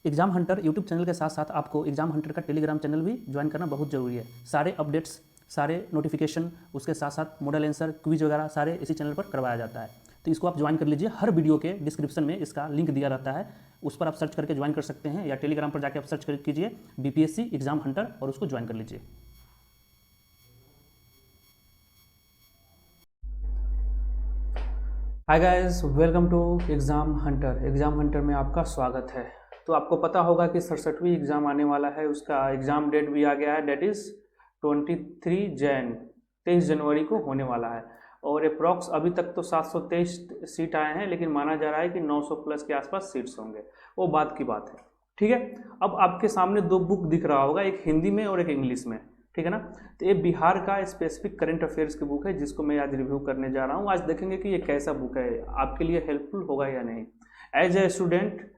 Exam Hunter YouTube channel के साथ साथ आपको एग्जाम हंटर का टेलीग्राम चैनल भी ज्वाइन करना बहुत ज़रूरी है। सारे अपडेट्स, सारे नोटिफिकेशन, उसके साथ साथ मॉडल आंसर, क्विज वगैरह सारे इसी चैनल पर करवाया जाता है। तो इसको आप ज्वाइन कर लीजिए। हर वीडियो के डिस्क्रिप्शन में इसका लिंक दिया रहता है, उस पर आप सर्च करके ज्वाइन कर सकते हैं, या टेलीग्राम पर जाकर आप सर्च कीजिए BPSC एग्जाम हंटर और उसको ज्वाइन कर लीजिए। Hi guys, welcome to Exam Hunter. Exam Hunter में आपका स्वागत है। तो आपको पता होगा कि 67वीं एग्ज़ाम आने वाला है, उसका एग्ज़ाम डेट भी आ गया है, डेट इज़ 23 जनवरी को होने वाला है। और अप्रॉक्स अभी तक तो 723 सीट आए हैं, लेकिन माना जा रहा है कि 900 प्लस के आसपास सीट्स होंगे, वो बात की बात है। ठीक है, अब आपके सामने दो बुक दिख रहा होगा, एक हिंदी में और एक इंग्लिश में, ठीक है ना। तो ये बिहार का स्पेसिफिक करंट अफेयर्स की बुक है, जिसको मैं आज रिव्यू करने जा रहा हूँ। आज देखेंगे कि ये कैसा बुक है, आपके लिए हेल्पफुल होगा या नहीं। एज ए स्टूडेंट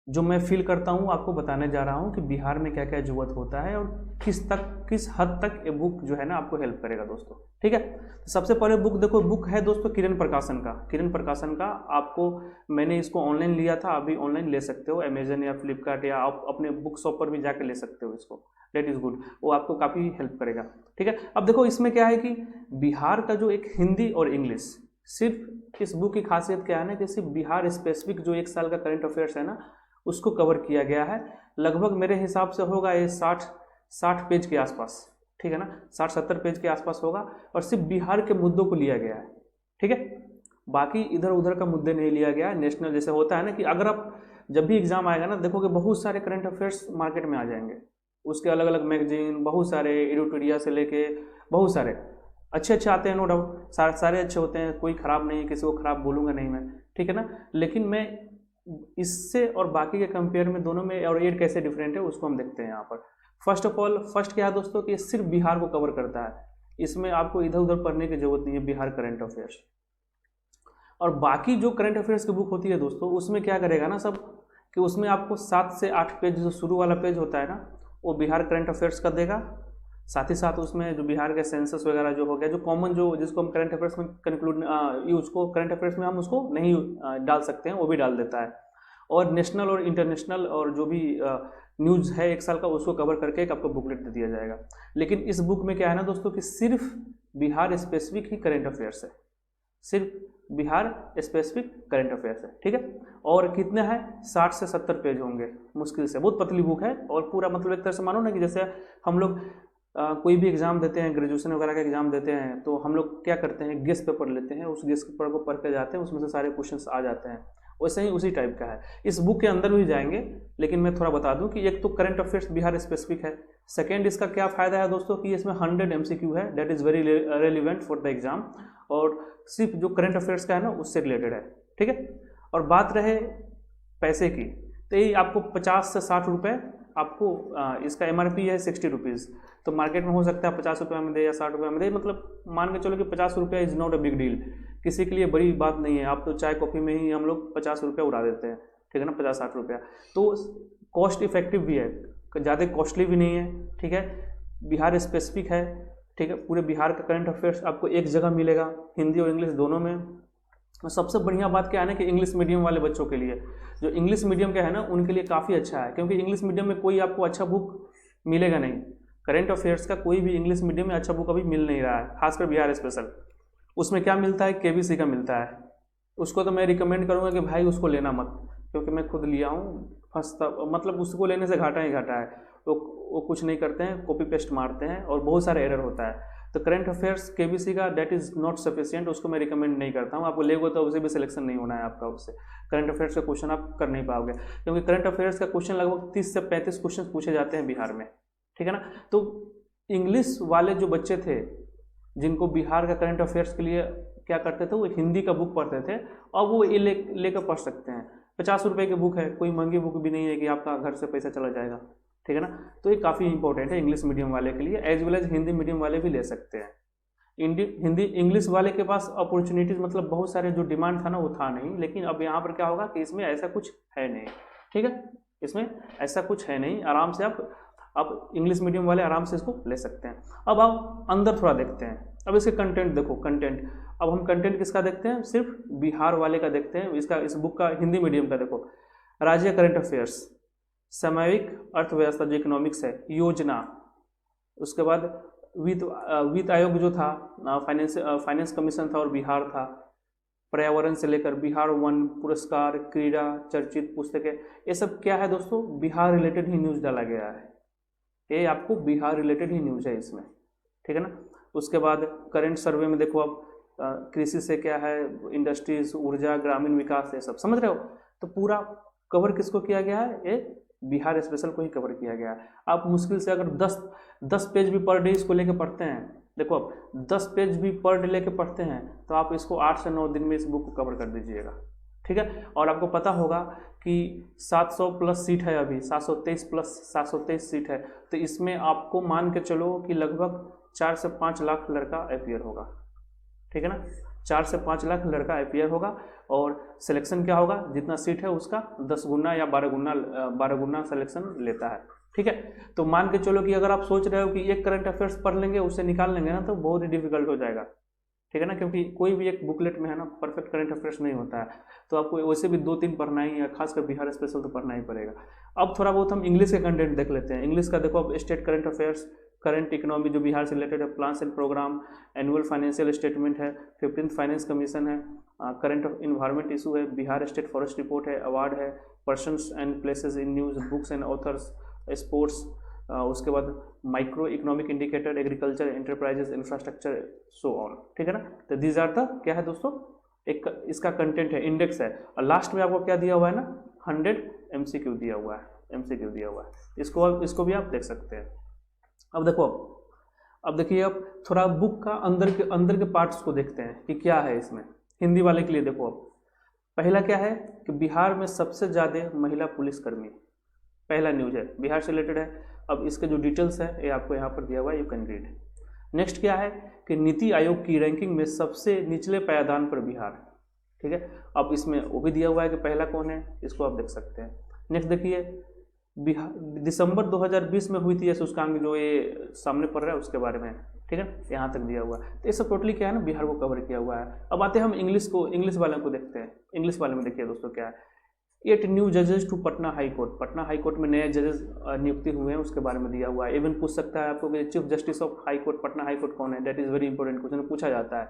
जो मैं फील करता हूँ, आपको बताने जा रहा हूँ कि बिहार में क्या क्या जरूरत होता है और किस हद तक ये बुक जो है ना आपको हेल्प करेगा दोस्तों। ठीक है, तो सबसे पहले बुक देखो, बुक है दोस्तों किरण प्रकाशन का। किरण प्रकाशन का आपको, मैंने इसको ऑनलाइन लिया था, अभी ऑनलाइन ले सकते हो, अमेजन या फ्लिपकार्ट, या आप अपने बुक शॉप पर भी जाकर ले सकते हो इसको। डेट इज़ गुड, वो आपको काफ़ी हेल्प करेगा। ठीक है, अब देखो इसमें क्या है कि बिहार का जो एक हिंदी और इंग्लिश, सिर्फ इस बुक की खासियत क्या है ना कि सिर्फ बिहार स्पेसिफिक जो एक साल का करंट अफेयर्स है ना, उसको कवर किया गया है। लगभग मेरे हिसाब से होगा ये 60 पेज के आसपास, ठीक है ना, 60-70 पेज के आसपास होगा, और सिर्फ बिहार के मुद्दों को लिया गया है। ठीक है, बाकी इधर उधर का मुद्दे नहीं लिया गया है। नेशनल जैसे होता है ना कि अगर आप जब भी एग्जाम आएगा ना, देखोगे बहुत सारे करंट अफेयर्स मार्केट में आ जाएंगे, उसके अलग अलग मैगजीन, बहुत सारे एडिटोरिया से लेके बहुत सारे अच्छे आते हैं, नो डाउट, सारे अच्छे होते हैं, कोई ख़राब नहीं है, किसी को ख़राब बोलूँगा नहीं मैं, ठीक है ना। लेकिन मैं इससे और बाकी के कंपेयर में दोनों में और ये कैसे डिफरेंट है उसको हम देखते हैं यहाँ पर। फर्स्ट ऑफ ऑल, फर्स्ट क्या है दोस्तों कि सिर्फ बिहार को कवर करता है, इसमें आपको इधर उधर पढ़ने की जरूरत नहीं है, बिहार करंट अफेयर्स। और बाकी जो करंट अफेयर्स की बुक होती है दोस्तों, उसमें क्या करेगा ना सब, कि उसमें आपको 7 से 8 पेज, जो शुरू वाला पेज होता है ना, वो बिहार करंट अफेयर्स का देगा। साथ ही साथ उसमें जो बिहार के सेंसस वगैरह जो हो गया, जो कॉमन जो जिसको हम करंट अफेयर्स में कंक्लूड उसको करंट अफेयर्स में हम उसको नहीं डाल सकते हैं, वो भी डाल देता है। और नेशनल और इंटरनेशनल और जो भी न्यूज़ है एक साल का, उसको कवर करके एक आपको बुकलेट दे दिया जाएगा। लेकिन इस बुक में क्या है ना दोस्तों कि सिर्फ बिहार स्पेसिफिक ही करंट अफेयर्स है, सिर्फ बिहार स्पेसिफिक करंट अफेयर्स है। ठीक है, और कितने हैं, 60 से 70 पेज होंगे मुश्किल से, बहुत पतली बुक है। और पूरा मतलब एक तरह से मानो ना कि जैसे हम लोग कोई भी एग्जाम देते हैं, ग्रेजुएशन वगैरह का एग्जाम देते हैं, तो हम लोग क्या करते हैं, गेस्ट पेपर लेते हैं, उस गेस्ट पेपर को पढ़ के जाते हैं, उसमें से सारे क्वेश्चंस आ जाते हैं। वैसे ही उसी टाइप का है, इस बुक के अंदर भी जाएंगे। लेकिन मैं थोड़ा बता दूं कि एक तो करंट अफेयर्स बिहार स्पेसिफिक है, सेकेंड इसका क्या फ़ायदा है दोस्तों कि इसमें 100 MCQ है, that is very relevant for the exam, और सिर्फ जो करंट अफेयर्स का है ना उससे रिलेटेड है। ठीक है, और बात रहे पैसे की, तो ये आपको 50 से 60 रुपये आपको, इसका MRP है 60 रुपीज़, तो मार्केट में हो सकता है 50 रुपये में दे या 60 रुपये में दे, मतलब मान के चलो कि 50 रुपये is not a big deal, किसी के लिए बड़ी बात नहीं है। आप तो चाय कॉफ़ी में ही हम लोग 50 रुपये उड़ा देते हैं, ठीक है ना, 50-60 रुपया, तो कॉस्ट इफेक्टिव भी है, ज़्यादा कॉस्टली भी नहीं है। ठीक है, बिहार स्पेसिफिक है, ठीक है, पूरे बिहार का करंट अफेयर्स आपको एक जगह मिलेगा, हिंदी और इंग्लिश दोनों में। और सबसे बढ़िया बात क्या है ना कि इंग्लिश मीडियम वाले बच्चों के लिए, जो इंग्लिश मीडियम का है ना, उनके लिए काफ़ी अच्छा है, क्योंकि इंग्लिश मीडियम में कोई आपको अच्छा बुक मिलेगा नहीं। करंट अफेयर्स का कोई भी इंग्लिश मीडियम में अच्छा बुक अभी मिल नहीं रहा है, खासकर बिहार स्पेशल। उसमें क्या मिलता है, KBC का मिलता है, उसको तो मैं रिकमेंड करूँगा कि भाई उसको लेना मत, क्योंकि मैं खुद लिया हूँ, फंसता, मतलब उसको लेने से घाटा ही घाटा है। वो कुछ नहीं करते हैं, कॉपी पेस्ट मारते हैं और बहुत सारे एरर होता है। तो करंट अफेयर्स KBC का डेट इज़ नॉट सफिशिएंट, उसको मैं रिकमेंड नहीं करता हूँ। आपको लेगो तो उसे भी सिलेक्शन नहीं होना है आपका, उससे करंट अफेयर्स का क्वेश्चन आप कर नहीं पाओगे, क्योंकि करंट अफेयर्स का क्वेश्चन लगभग 30 से 35 क्वेश्चन पूछे जाते हैं बिहार में, ठीक है ना। तो इंग्लिश वाले जो बच्चे थे, जिनको बिहार का करंट अफेयर्स के लिए क्या करते थे, वो हिंदी का बुक पढ़ते थे, और वो ये लेकर पढ़ सकते हैं। 50 रुपये की बुक है, कोई महंगी बुक भी नहीं है कि आपका घर से पैसा चला जाएगा, ठीक है ना। तो ये काफ़ी इंपॉर्टेंट है इंग्लिश मीडियम वाले के लिए, as well as Hindi medium वाले भी ले सकते हैं। हिंदी इंग्लिश वाले के पास अपॉर्चुनिटीज़, मतलब बहुत सारे जो डिमांड था ना वो था नहीं, लेकिन अब यहाँ पर क्या होगा कि इसमें ऐसा कुछ है नहीं, ठीक है, इसमें ऐसा कुछ है नहीं, आराम से आप इंग्लिश मीडियम वाले आराम से इसको ले सकते हैं। अब आप अंदर थोड़ा देखते हैं, अब इसके कंटेंट देखो, कंटेंट, अब हम कंटेंट किसका देखते हैं, सिर्फ बिहार वाले का देखते हैं। इस बुक का हिंदी मीडियम का देखो, राज्य करंट अफेयर्स, सामयिक अर्थव्यवस्था जो इकोनॉमिक्स है, योजना, उसके बाद वित्त आयोग जो था, फाइनेंस कमीशन था और बिहार था, पर्यावरण से लेकर बिहार वन पुरस्कार, क्रीड़ा, चर्चित पुस्तकें, ये सब क्या है दोस्तों, बिहार रिलेटेड ही न्यूज़ डाला गया है। ये आपको बिहार रिलेटेड ही न्यूज़ है इसमें, ठीक है ना। उसके बाद करंट सर्वे में देखो अब कृषि से क्या है, इंडस्ट्रीज, ऊर्जा, ग्रामीण विकास, ये सब समझ रहे हो। तो पूरा कवर किसको किया गया है, ये बिहार स्पेशल को ही कवर किया गया है। आप मुश्किल से अगर 10 पेज भी पर डे इसको लेके पढ़ते हैं, देखो अब 10 पेज भी पर डे लेके पढ़ते हैं तो आप इसको 8 से 9 दिन में इस बुक को कवर कर दीजिएगा, ठीक है। और आपको पता होगा कि 700 प्लस सीट है, अभी 723 प्लस 723 सीट है, तो इसमें आपको मान के चलो कि लगभग 4 से 5 लाख लड़का अपियर होगा, ठीक है ना। 4 से 5 लाख लड़का अपियर होगा और सिलेक्शन क्या होगा, जितना सीट है उसका 10 गुना या 12 गुना सिलेक्शन लेता है, ठीक है। तो मान के चलो कि अगर आप सोच रहे हो कि एक करंट अफेयर्स पढ़ लेंगे उससे निकाल लेंगे ना, तो बहुत ही डिफिकल्ट हो जाएगा, ठीक है ना, क्योंकि कोई भी एक बुकलेट में है ना परफेक्ट करंट अफेयर्स नहीं होता है। तो आपको वैसे भी 2-3 पढ़ना ही है, खासकर बिहार स्पेशल तो पढ़ना ही पड़ेगा। अब थोड़ा बहुत हम इंग्लिश के कंटेंट देख लेते हैं। इंग्लिश का देखो अब state current affairs, current economy जो बिहार से रिलेटेड है, plans and program, annual financial statement है, 15th फाइनेंस कमीशन है, करंट इन्वायरमेंट इशू है, बिहार स्टेट फॉरेस्ट रिपोर्ट है, अवार्ड है, persons and places in news, books and authors, sports, उसके बाद micro economic indicator, agriculture, enterprises, infrastructure, so on, ठीक है ना। तो दीज आर द क्या है दोस्तों, एक इसका कंटेंट है, इंडेक्स है, और लास्ट में आपको क्या दिया हुआ है ना, 100 MCQ दिया हुआ है, MCQ दिया हुआ है। इसको भी आप देख सकते हैं। अब देखो, अब देखिए, अब थोड़ा बुक का अंदर के पार्ट्स को देखते हैं कि क्या है इसमें। हिंदी वाले के लिए देखो, अब पहला क्या है कि बिहार में सबसे ज़्यादा महिला पुलिसकर्मी, पहला न्यूज़ है, बिहार से रिलेटेड है। अब इसके जो डिटेल्स है ये आपको यहाँ पर दिया हुआ है, यू कैन रीड। नेक्स्ट क्या है कि नीति आयोग की रैंकिंग में सबसे निचले पायदान पर बिहार, ठीक है। अब इसमें वो भी दिया हुआ है कि पहला कौन है, इसको आप देख सकते हैं। नेक्स्ट देखिए, बिहार दिसंबर 2020 में हुई थी ये सूचकांक, जो ये सामने पड़ रहा है उसके बारे में, ठीक है, यहाँ तक दिया हुआ है। तो ये सब टोटली क्या है ना, बिहार को कवर किया हुआ है। अब आते हैं हम इंग्लिश वाले को देखते हैं। इंग्लिश वाले में देखिए दोस्तों क्या है, 8 न्यू जजेस to Patna high court, Patna high court में नए जजेस नियुक्ति हुए हैं, उसके बारे में दिया हुआ है। इवन पूछ सकता है आपको कि chief justice of high court Patna high court कौन है, that is very important question, पूछा जाता है।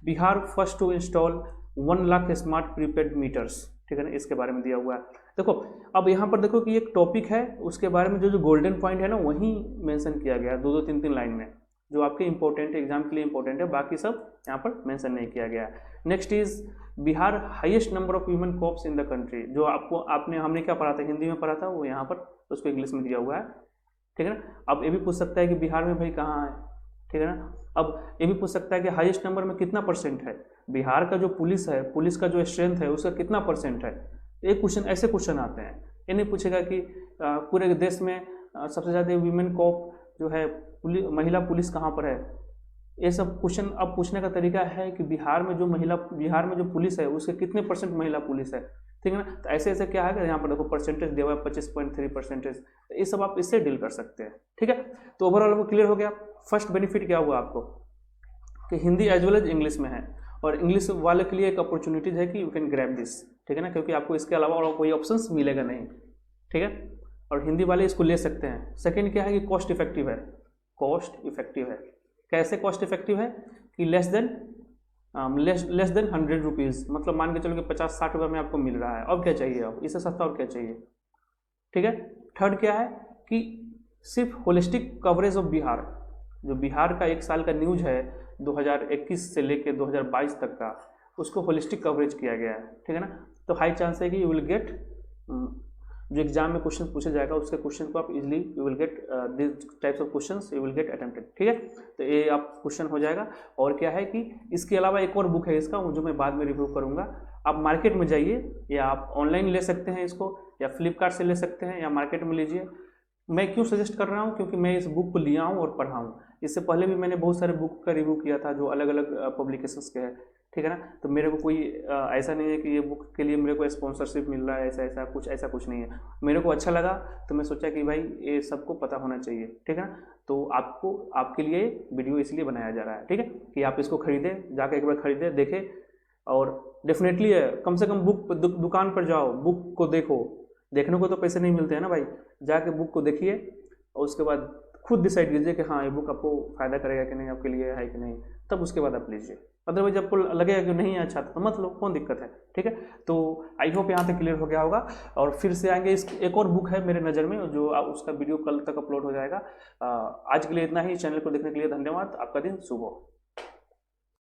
Bihar first to install 1 lakh smart prepaid meters, ठीक है ना, इसके बारे में दिया हुआ है। देखो अब यहाँ पर देखो कि एक टॉपिक है, उसके बारे में जो गोल्डन पॉइंट है ना वहीं मेंशन किया गया है, 2-2, 3-3 लाइन में, जो आपके इंपॉर्टेंट है, एग्जाम के लिए इंपॉर्टेंट है, बाकी सब यहाँ पर मेंशन नहीं किया गया है। Next is Bihar highest number of women cops in the country, जो हमने क्या पढ़ा था, हिंदी में पढ़ा था, वो यहाँ पर उसको इंग्लिश में दिया हुआ है, ठीक है ना। अब ये भी पूछ सकता है कि बिहार में भाई कहाँ है, ठीक है ना। अब ये भी पूछ सकता है कि हाईएस्ट नंबर में कितना % है, बिहार का जो पुलिस है, पुलिस का जो स्ट्रेंथ है उसका कितना % है। एक क्वेश्चन, ऐसे क्वेश्चन आते हैं। ये नहीं पूछेगा कि पूरे देश में सबसे ज़्यादा वीमेन कॉप जो है, महिला पुलिस कहाँ पर है। ये सब क्वेश्चन अब पूछने का तरीका है कि बिहार में जो पुलिस है उसके कितने % महिला पुलिस है, ठीक है ना। तो ऐसे क्या है कि यहाँ पर देखो परसेंटेज दिया हुआ है 25.3%, तो ये सब आप इससे डील कर सकते हैं, ठीक है। तो ओवरऑल वो क्लियर हो गया। फर्स्ट बेनिफिट क्या हुआ आपको कि Hindi as well as English में है, और इंग्लिश वाले के लिए एक अपॉर्चुनिटीज है कि यू कैन ग्रैब दिस, ठीक है ना, क्योंकि आपको इसके अलावा और कोई ऑप्शंस मिलेगा नहीं, ठीक है, और हिंदी वाले इसको ले सकते हैं। सेकंड क्या है कि कॉस्ट इफेक्टिव है, कॉस्ट इफेक्टिव है। कैसे कॉस्ट इफेक्टिव है कि लेस देन 100 रुपीज़, मतलब मान के चलो कि 50-60 रुपये में आपको मिल रहा है, और क्या चाहिए, अब इससे सस्ता और क्या चाहिए, ठीक है। थर्ड क्या है कि सिर्फ होलिस्टिक कवरेज ऑफ बिहार, जो बिहार का 1 साल का न्यूज़ है 2021 से लेकर 2022 तक का, उसको होलिस्टिक कवरेज किया गया है, ठीक है ना। तो हाई चांस है कि यू विल गेट, जो एग्जाम में क्वेश्चन पूछा जाएगा उसके क्वेश्चन को आप easily you will get this types of questions you will get attempted, ठीक है। तो ये आप क्वेश्चन हो जाएगा। और क्या है कि इसके अलावा एक और बुक है इसका, जो मैं बाद में रिव्यू करूँगा। आप मार्केट में जाइए, या आप ऑनलाइन ले सकते हैं इसको, या फ्लिपकार्ट से ले सकते हैं, या मार्केट में लीजिए। मैं क्यों सजेस्ट कर रहा हूँ, क्योंकि मैं इस बुक को लिया हूँ और पढ़ा हूँ। इससे पहले भी मैंने बहुत सारे बुक का रिव्यू किया था जो अलग अलग पब्लिकेशंस के हैं, ठीक है ना। तो मेरे को कोई ऐसा नहीं है कि ये बुक के लिए मेरे को स्पॉन्सरशिप मिल रहा है, ऐसा कुछ नहीं है। मेरे को अच्छा लगा तो मैं सोचा कि भाई ये सबको पता होना चाहिए, ठीक है ना। तो आपके लिए वीडियो इसलिए बनाया जा रहा है, ठीक है, कि आप इसको खरीदें, जाकर एक बार खरीदें, देखें, और डेफिनेटली कम से कम बुक दुकान पर जाओ, बुक को देखो, देखने को तो पैसे नहीं मिलते हैं ना भाई, जाके बुक को देखिए और उसके बाद खुद डिसाइड कीजिए कि हाँ ये बुक आपको फायदा करेगा कि नहीं, आपके लिए है कि नहीं, तब उसके बाद आप लीजिए। अदरवाइज आपको लगेगा कि नहीं अच्छा तो मत लो, कौन दिक्कत है। ठीक है, तो आई होप यहाँ तक क्लियर हो गया होगा। और फिर से आएंगे, इस एक और बुक है मेरे नज़र में जो उसका वीडियो कल तक अपलोड हो जाएगा। आज के लिए इतना ही। चैनल को देखने के लिए धन्यवाद। आपका दिन शुभ हो।